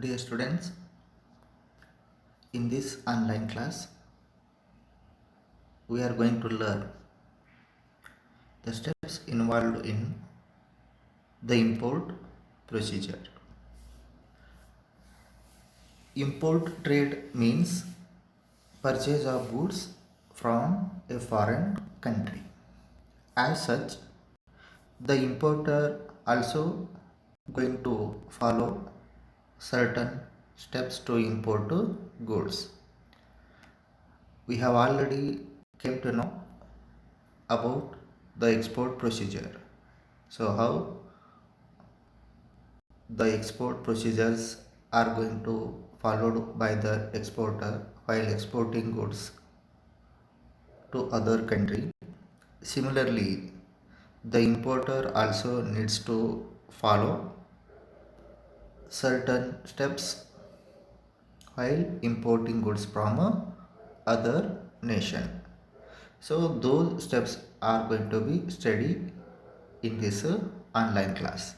Dear students, in this online class, we are going to learn the steps involved in the import procedure. Import trade means purchase of goods from a foreign country. As such, the importer also going to follow certain steps to import goods. We have already came to know about the export procedure. So how the export procedures are going to followed by the exporter while exporting goods to other country. Similarly, the importer also needs to follow certain steps while importing goods from a other nation. So those steps are going to be studied in this online class.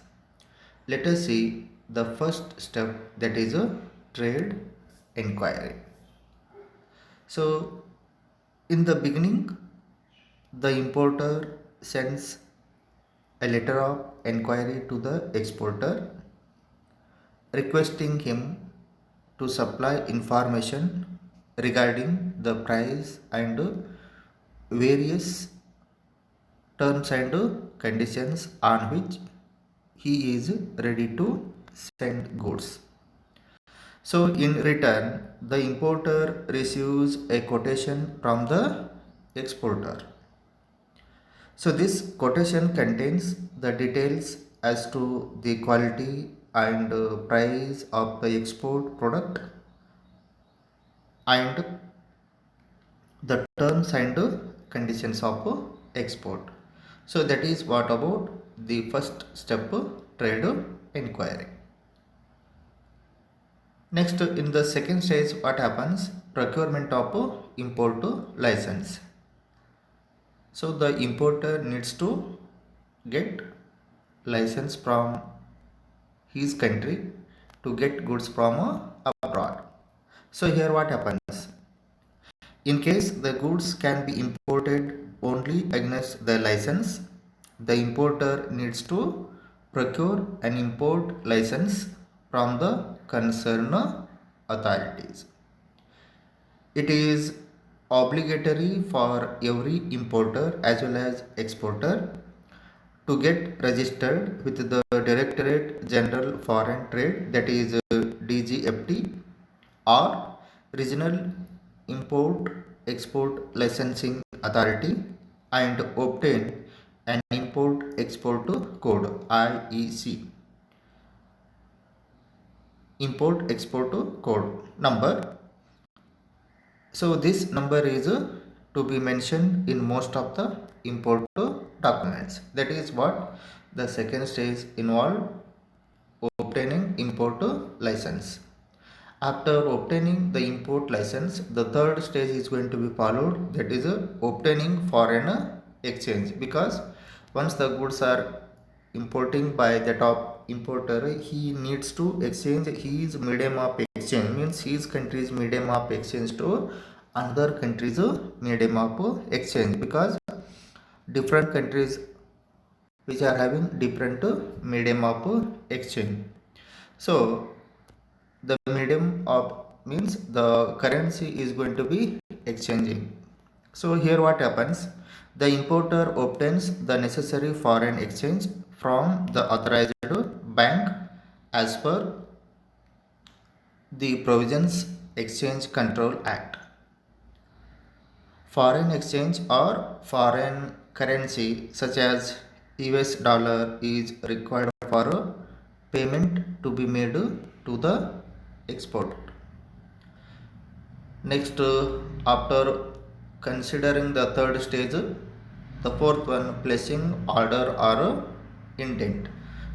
Let us see the first step, that is a trade inquiry. So in the beginning, the importer sends a letter of inquiry to the exporter requesting him to supply information regarding the price and various terms and conditions on which he is ready to send goods. So in return, the importer receives a quotation from the exporter. So this quotation contains the details as to the quality and price of the export product and the terms and conditions of export. So that is what about the first step, trade inquiry. Next, in the second stage, what happens? Procurement of import license. So the importer needs to get license from his country to get goods from abroad. So here what happens? In case the goods can be imported only against the license, the importer needs to procure an import license from the concerned authorities. It is obligatory for every importer as well as exporter to get registered with the Directorate General Foreign Trade, that is DGFT, or Regional Import Export Licensing Authority, and obtain an import export code, IEC, import export code number. So this number is to be mentioned in most of the import documents. That is what the second stage involved, obtaining import license. After obtaining the import license, the third stage is going to be followed, that is obtaining foreign exchange, because once the goods are importing by the top importer, he needs to exchange his medium of exchange, means his country's medium of exchange to another country's medium of exchange, because different countries which are having different medium of exchange. So the medium of means the currency is going to be exchanging. So here what happens? The importer obtains the necessary foreign exchange from the authorized bank as per the Provisions Exchange Control Act. Foreign exchange or foreign currency such as US dollar is required for a payment to be made to the exporter. Next, after considering the third stage, the fourth one, placing order or intent.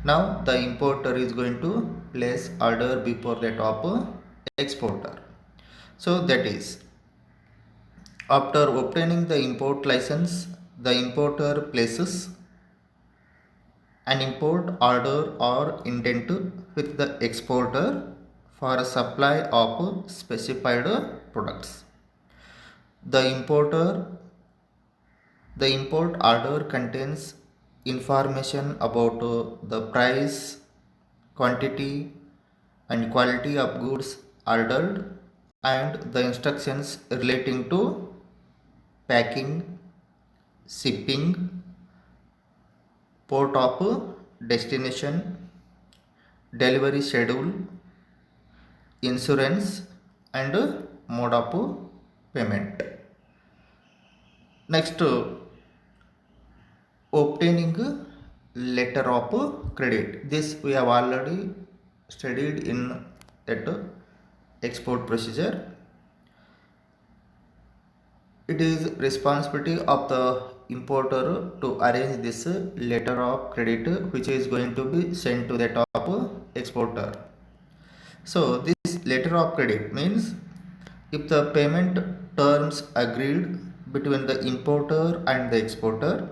Now the importer is going to place order before that of exporter. So that is, after obtaining the import license, the importer places an import order or intent with the exporter for a supply of specified products. The importer the import order contains information about the price, quantity, and quality of goods ordered and the instructions relating to packing, shipping, port of destination, delivery schedule, insurance, and mode of payment. Next, obtaining letter of credit. This we have already studied in that export procedure. It is responsibility of the importer to arrange this letter of credit which is going to be sent to the top exporter. So this letter of credit means if the payment terms agreed between the importer and the exporter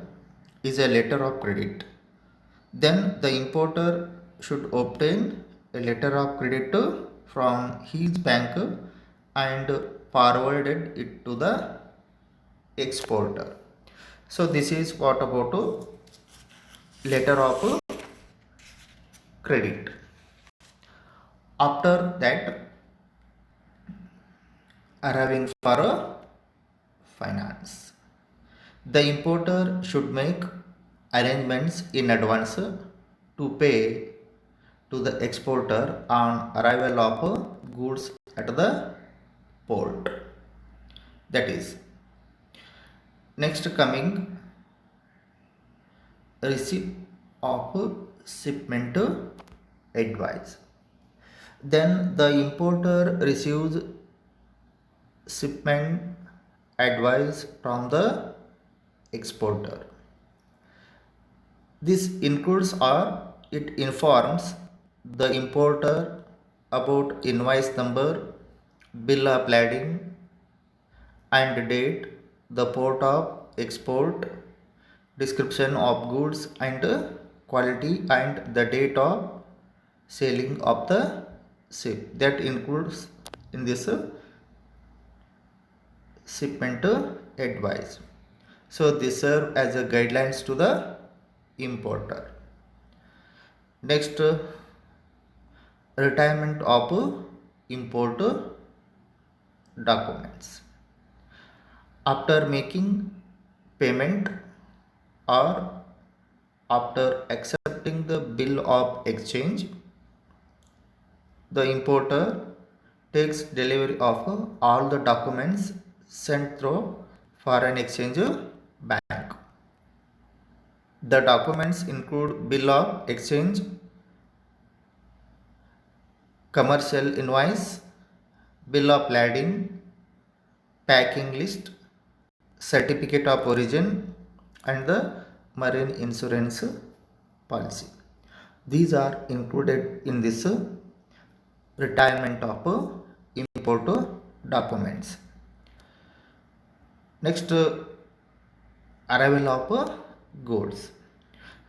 is a letter of credit, then the importer should obtain a letter of credit from his bank and forwarded it to the exporter. So this is what about letter of credit. After that, arriving for a finance, the importer should make arrangements in advance to pay to the exporter on arrival of goods at the port. That is, next coming receipt of shipment advice. Then the importer receives shipment advice from the exporter. This includes or it informs the importer about invoice number, bill of lading and date, the port of export, description of goods and quality and the date of sailing of the ship. That includes in this shipment advice. So this serve as a guidelines to the importer. Next, retirement of import documents. After making payment or after accepting the bill of exchange, the importer takes delivery of all the documents sent through foreign exchange bank. The documents include bill of exchange, commercial invoice, bill of lading, packing list, certificate of origin, and the marine insurance policy. These are included in this retirement of import documents. Next, arrival of goods.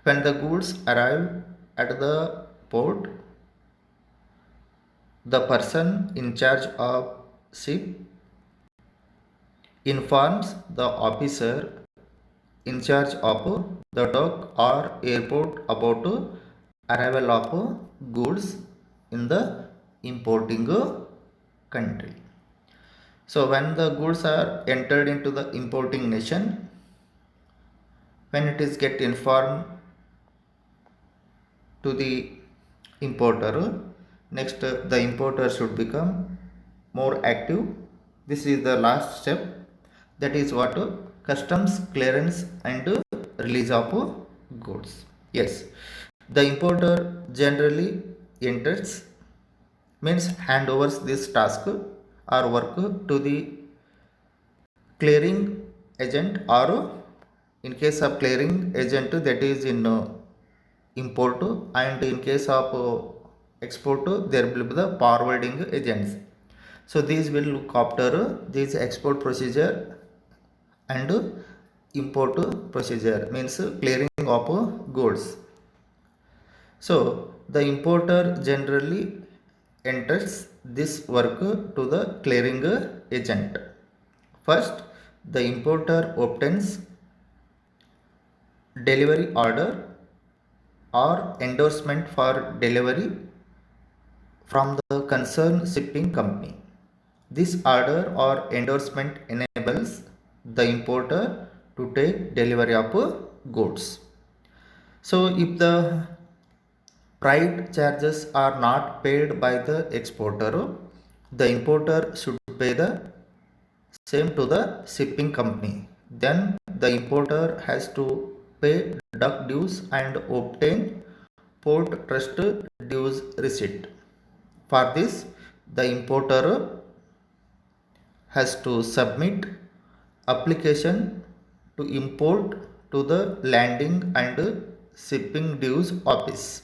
When the goods arrive at the port, the person in charge of ship informs the officer in charge of the dock or airport about arrival of goods in the importing country. So when the goods are entered into the importing nation, when it is get informed to the importer, next the importer should become more active. This is the last step, that is what customs clearance and release of goods. Yes, the importer generally enters means handovers this task or work to the clearing agent, or in case of clearing agent that is in import, and in case of export there will be the forwarding agents. So these will look after this export procedure and import procedure, means clearing of goods. So the importer generally enters this work to the clearing agent. First, the importer obtains delivery order or endorsement for delivery from the concerned shipping company. This order or endorsement enables the importer to take delivery of goods. So, if the freight charges are not paid by the exporter, the importer should pay the same to the shipping company. Then the importer has to pay dock dues and obtain port trust dues receipt. For this, the importer has to submit application to import to the landing and shipping dues office.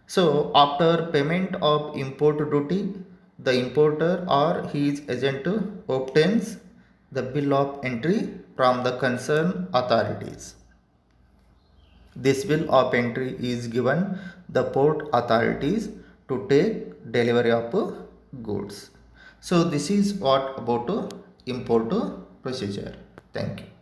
So after payment of import duty, the importer or his agent obtains the bill of entry from the concerned authorities. This bill of entry is given the port authorities to take delivery of goods. So this is what about import procedure. Thank you.